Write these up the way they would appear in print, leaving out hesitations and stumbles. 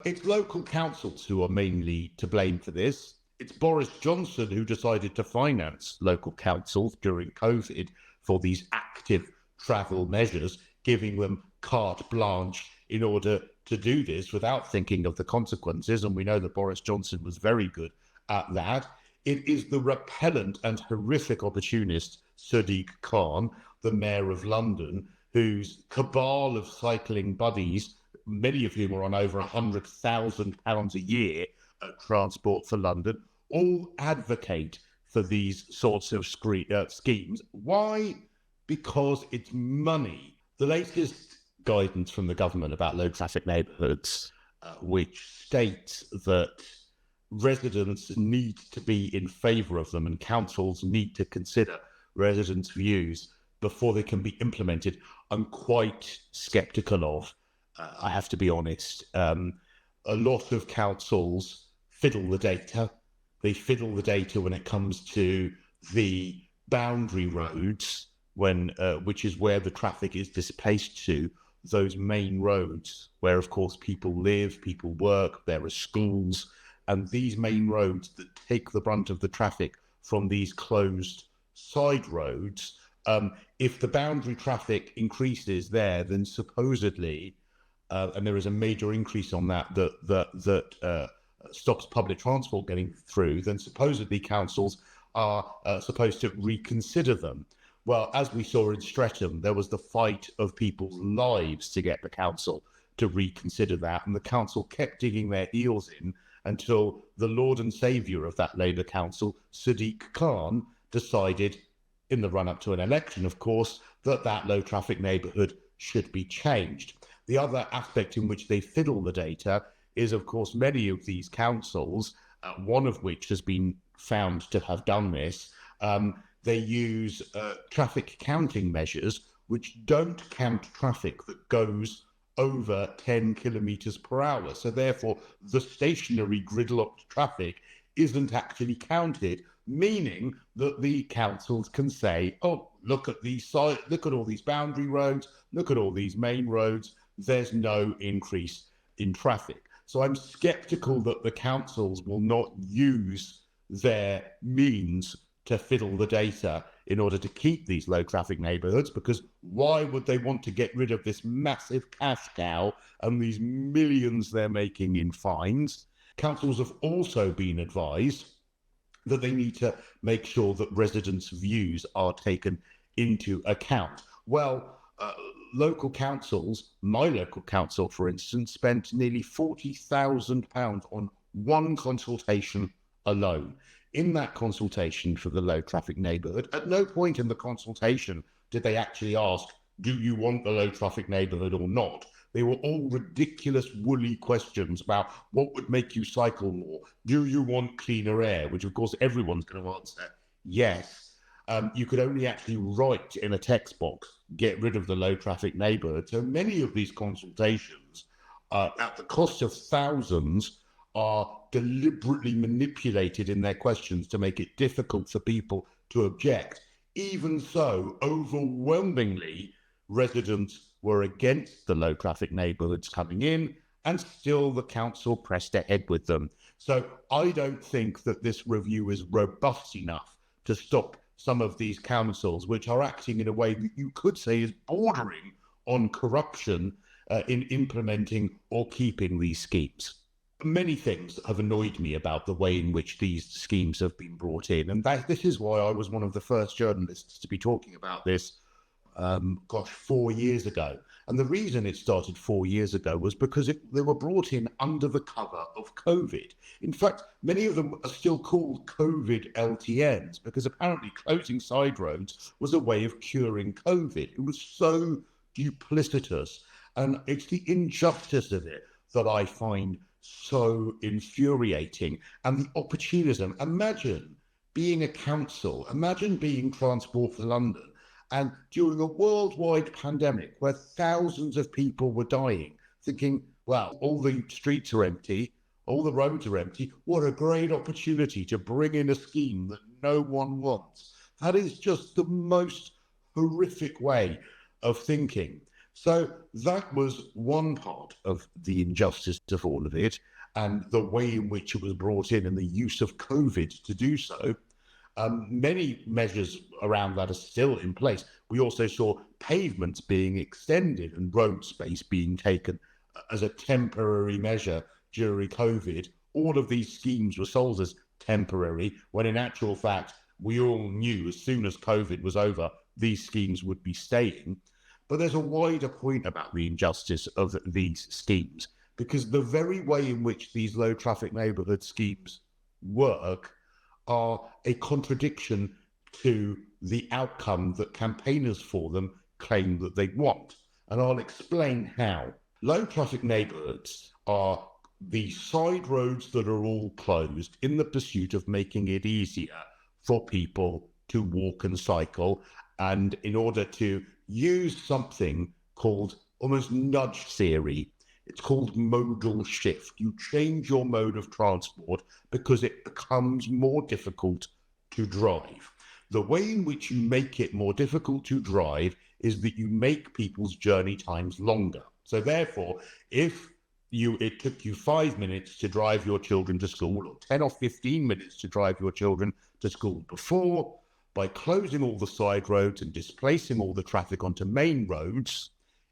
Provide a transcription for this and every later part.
It's local councils who are mainly to blame for this. It's Boris Johnson who decided to finance local councils during COVID for these active travel measures, giving them carte blanche in order to do this without thinking of the consequences. And we know that Boris Johnson was very good at that. It is the repellent and horrific opportunist Sadiq Khan, the mayor of London, whose cabal of cycling buddies, many of whom are on over £100,000 a year at Transport for London, all advocate for these sorts of schemes. Why? Because it's money. The latest guidance from the government about low traffic neighbourhoods, which states that residents need to be in favour of them and councils need to consider residents' views before they can be implemented, I'm quite sceptical of. I have to be honest. A lot of councils fiddle the data. They fiddle the data when it comes to the boundary roads, which is where the traffic is displaced to, those main roads where, of course, people live, people work, there are schools, and these main roads that take the brunt of the traffic from these closed side roads. If the boundary traffic increases there, then supposedly, and there is a major increase on that stops public transport getting through, then supposedly councils are supposed to reconsider them. Well, as we saw in Streatham, there was the fight of people's lives to get the council to reconsider that, and the council kept digging their heels in until the Lord and Saviour of that Labour council, Sadiq Khan, decided, in the run-up to an election, of course, that low traffic neighbourhood should be changed. The other aspect in which they fiddle the data is, of course, many of these councils, one of which has been found to have done this, they use traffic counting measures which don't count traffic that goes over 10 kilometres per hour. So therefore, the stationary gridlocked traffic isn't actually counted, meaning that the councils can say, oh, look at all these boundary roads, look at all these main roads, there's no increase in traffic. So I'm sceptical that the councils will not use their means to fiddle the data in order to keep these low traffic neighbourhoods, because why would they want to get rid of this massive cash cow and these millions they're making in fines? Councils have also been advised that they need to make sure that residents' views are taken into account. Well, local councils, my local council, for instance, spent nearly £40,000 on one consultation alone. In that consultation for the low traffic neighbourhood, at no point in the consultation did they actually ask, do you want the low traffic neighbourhood or not? They were all ridiculous, woolly questions about what would make you cycle more. Do you want cleaner air? Which, of course, everyone's going to answer yes. You could only actually write in a text box, get rid of the low traffic neighbourhood. So many of these consultations, at the cost of thousands, are deliberately manipulated in their questions to make it difficult for people to object. Even so, overwhelmingly, residents were against the low traffic neighbourhoods coming in, and still the council pressed ahead with them. So I don't think that this review is robust enough to stop some of these councils, which are acting in a way that you could say is bordering on corruption in implementing or keeping these schemes. Many things have annoyed me about the way in which these schemes have been brought in, and this is why I was one of the first journalists to be talking about this 4 years ago. And the reason it started 4 years ago was because they were brought in under the cover of COVID. In fact, many of them are still called COVID LTNs, because apparently closing side roads was a way of curing COVID. It was so duplicitous, and it's the injustice of it that I find so infuriating, and the opportunism. Imagine being a council, imagine being Transport for London, and during a worldwide pandemic where thousands of people were dying, thinking, well, all the streets are empty, all the roads are empty, what a great opportunity to bring in a scheme that no one wants. That is just the most horrific way of thinking. So that was one part of the injustice of all of it, and the way in which it was brought in and the use of COVID to do so. Many measures around that are still in place. We also saw pavements being extended and road space being taken as a temporary measure during COVID. All of these schemes were sold as temporary, when in actual fact, we all knew as soon as COVID was over, these schemes would be staying. But there's a wider point about the injustice of these schemes, because the very way in which these low traffic neighbourhood schemes work are a contradiction to the outcome that campaigners for them claim that they want. And I'll explain how. Low traffic neighbourhoods are the side roads that are all closed in the pursuit of making it easier for people to walk and cycle, and in order to use something called almost nudge theory. It's called modal shift. You change your mode of transport because it becomes more difficult to drive. The way in which you make it more difficult to drive is that you make people's journey times longer. So therefore, if it took you 5 minutes to drive your children to school, or 10 or 15 minutes to drive your children to school before, by closing all the side roads and displacing all the traffic onto main roads,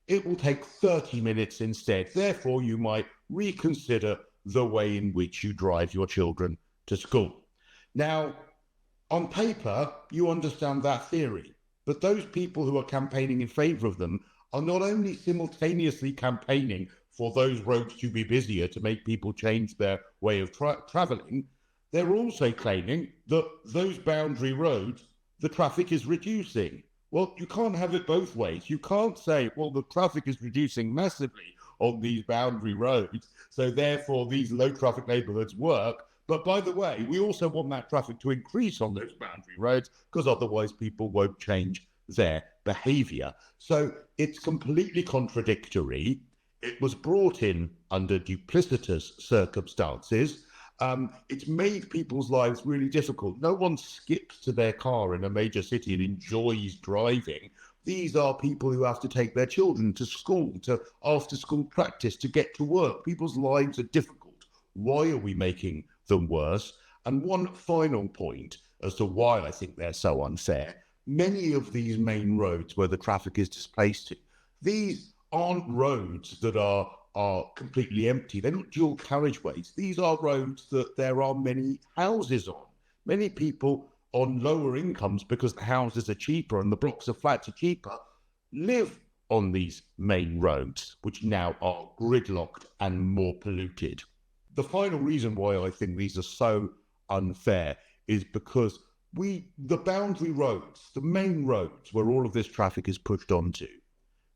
it will take 30 minutes instead. Therefore, you might reconsider the way in which you drive your children to school. Now, on paper, you understand that theory, but those people who are campaigning in favour of them are not only simultaneously campaigning for those roads to be busier to make people change their way of travelling, they're also claiming that those boundary roads, the traffic is reducing. Well, you can't have it both ways. You can't say, well, the traffic is reducing massively on these boundary roads, so therefore these low traffic neighbourhoods work. But by the way, we also want that traffic to increase on those boundary roads, because otherwise people won't change their behaviour. So it's completely contradictory. It was brought in under duplicitous circumstances. It's made people's lives really difficult. No one skips to their car in a major city and enjoys driving. These are people who have to take their children to school, to after-school practice, to get to work. People's lives are difficult. Why are we making them worse? And one final point as to why I think they're so unfair. Many of these main roads where the traffic is displaced to, these aren't roads that are completely empty. They're not dual carriageways. These are roads that there are many houses on. Many people on lower incomes, because the houses are cheaper and the blocks of flats are cheaper, live on these main roads, which now are gridlocked and more polluted. The final reason why I think these are so unfair is because the boundary roads, the main roads where all of this traffic is pushed onto,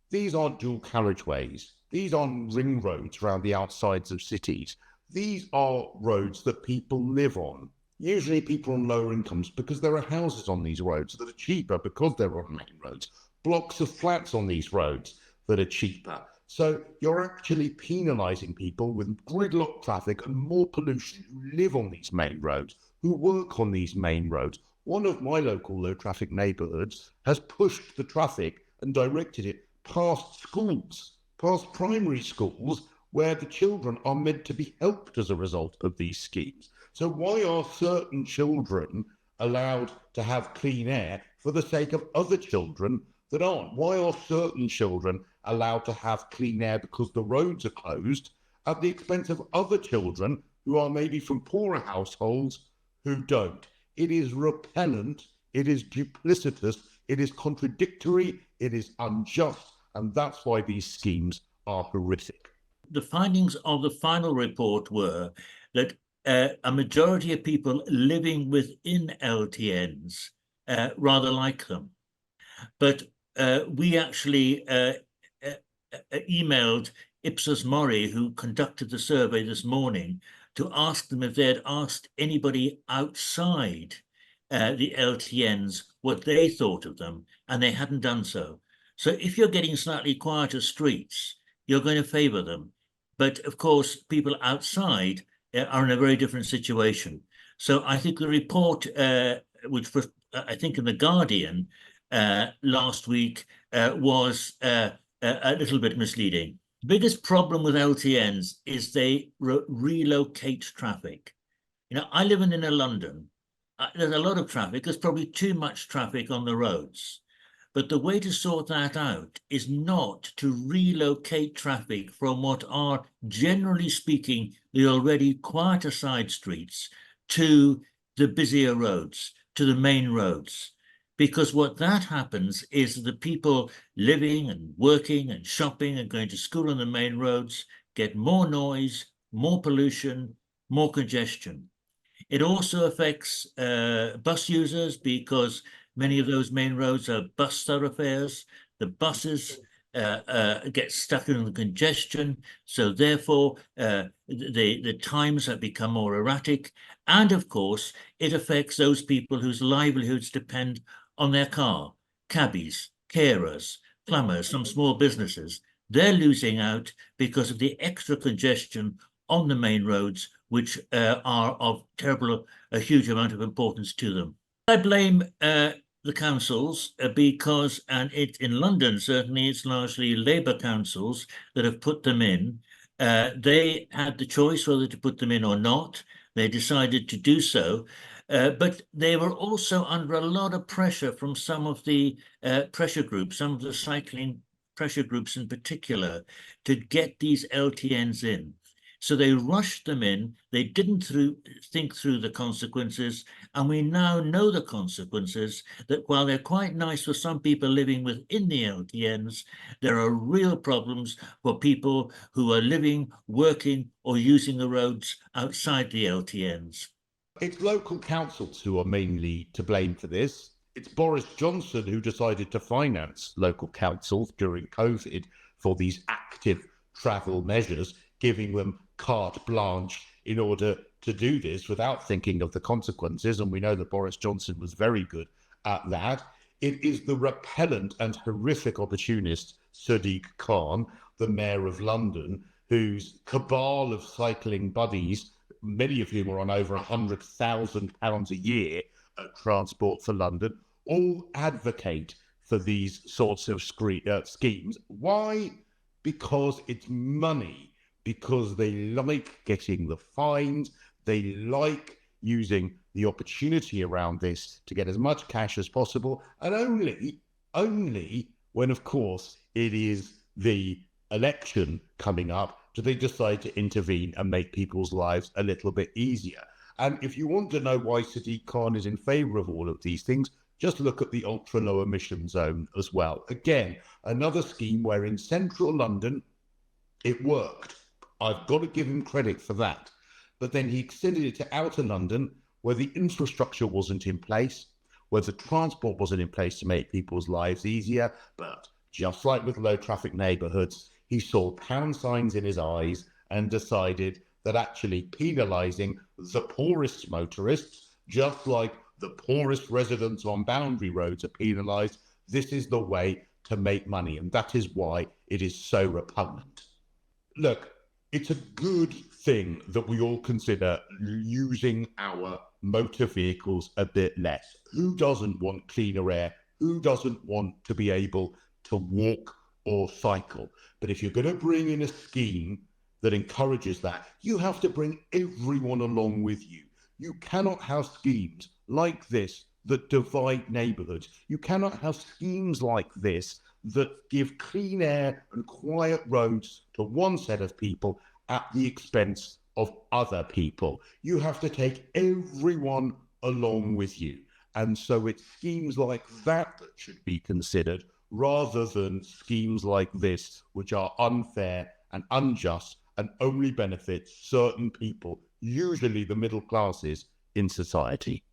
these aren't dual carriageways. These aren't ring roads around the outsides of cities. These are roads that people live on. Usually people on lower incomes, because there are houses on these roads that are cheaper because they're on main roads. Blocks of flats on these roads that are cheaper. So you're actually penalising people with gridlock traffic and more pollution who live on these main roads, who work on these main roads. One of my local low traffic neighbourhoods has pushed the traffic and directed it past schools, past primary schools, where the children are meant to be helped as a result of these schemes. So why are certain children allowed to have clean air for the sake of other children that aren't? Why are certain children allowed to have clean air because the roads are closed at the expense of other children who are maybe from poorer households who don't? It is repellent, it is duplicitous, it is contradictory, it is unjust, and that's why these schemes are horrific. The findings of the final report were that a majority of people living within LTNs rather like them. But we actually emailed Ipsos Mori, who conducted the survey this morning, to ask them if they had asked anybody outside the LTNs what they thought of them, and they hadn't done so. So if you're getting slightly quieter streets, you're going to favour them. But of course, people outside are in a very different situation. So I think the report, which was, I think, in The Guardian last week, was a little bit misleading. The biggest problem with LTNs is they relocate traffic. I live in inner London. There's a lot of traffic. There's probably too much traffic on the roads. But the way to sort that out is not to relocate traffic from what are, generally speaking, the already quieter side streets to the busier roads, to the main roads. Because what that happens is the people living and working and shopping and going to school on the main roads get more noise, more pollution, more congestion. It also affects bus users because many of those main roads are bus thoroughfares. The buses get stuck in the congestion. So therefore, the times have become more erratic. And of course, it affects those people whose livelihoods depend on their car, cabbies, carers, plumbers, some small businesses. They're losing out because of the extra congestion on the main roads, which are of a huge amount of importance to them. I blame the councils because, and in London, certainly it's largely Labour councils that have put them in. They had the choice whether to put them in or not. They decided to do so. But they were also under a lot of pressure from some of the pressure groups, some of the cycling pressure groups in particular, to get these LTNs in. So they rushed them in. They didn't think through the consequences. And we now know the consequences, that while they're quite nice for some people living within the LTNs, there are real problems for people who are living, working, or using the roads outside the LTNs. It's local councils who are mainly to blame for this. It's Boris Johnson who decided to finance local councils during COVID for these active travel measures, giving them carte blanche in order to do this without thinking of the consequences. And we know that Boris Johnson was very good at that. It is the repellent and horrific opportunist Sadiq Khan, the mayor of London, whose cabal of cycling buddies, many of whom are on over £100,000 a year at Transport for London, all advocate for these sorts of schemes. Why? Because it's money. Because they like getting the fines, they like using the opportunity around this to get as much cash as possible, and only when, of course, it is the election coming up, do they decide to intervene and make people's lives a little bit easier. And if you want to know why Sadiq Khan is in favour of all of these things, just look at the ultra-low emission zone as well. Again, another scheme where in central London, it worked. I've got to give him credit for that. But then he extended it to outer London, where the infrastructure wasn't in place, where the transport wasn't in place to make people's lives easier. But just like with low traffic neighbourhoods, he saw pound signs in his eyes and decided that actually penalising the poorest motorists, just like the poorest residents on boundary roads are penalised, this is the way to make money. And that is why it is so repugnant. Look, it's a good thing that we all consider using our motor vehicles a bit less. Who doesn't want cleaner air? Who doesn't want to be able to walk or cycle? But if you're going to bring in a scheme that encourages that, you have to bring everyone along with you. You cannot have schemes like this that divide neighbourhoods. You cannot have schemes like this that give clean air and quiet roads to one set of people at the expense of other people. You have to take everyone along with you. And so it's schemes like that that should be considered, rather than schemes like this, which are unfair and unjust and only benefit certain people, usually the middle classes in society.